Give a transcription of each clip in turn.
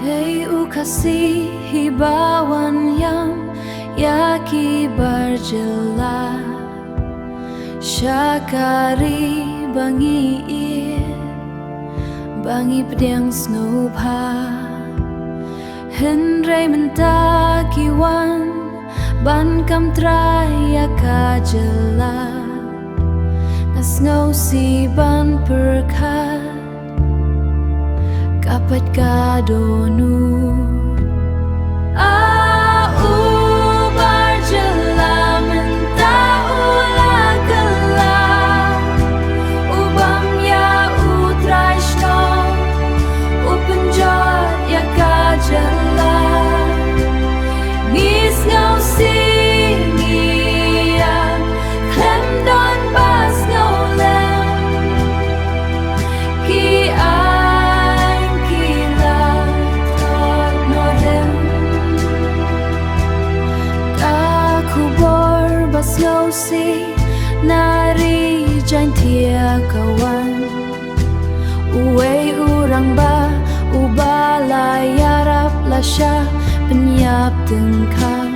Dei kasih hibawan yang yaki berjelas Syakari bangi bangi pedang snowpa Hendrai mentakiwan ban kam traya kajela Nas ngau si ban perkat kapat kadonu si nari jan tia kawan Uwe urang ba ubala yarap lasya penyap tengkang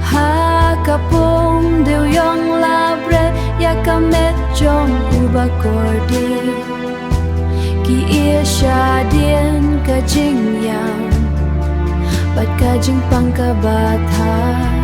Ha kapong deu yong labret ya kamet jong uba korde Ki ia syadien kajing yang bat kajing pangkabatai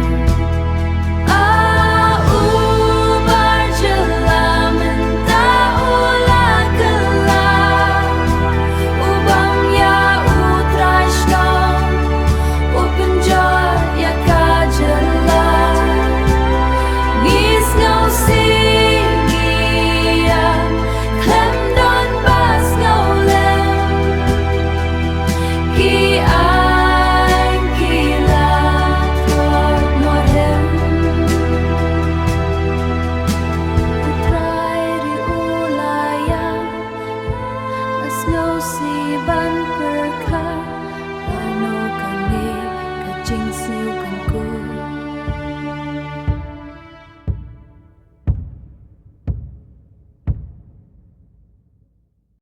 si ban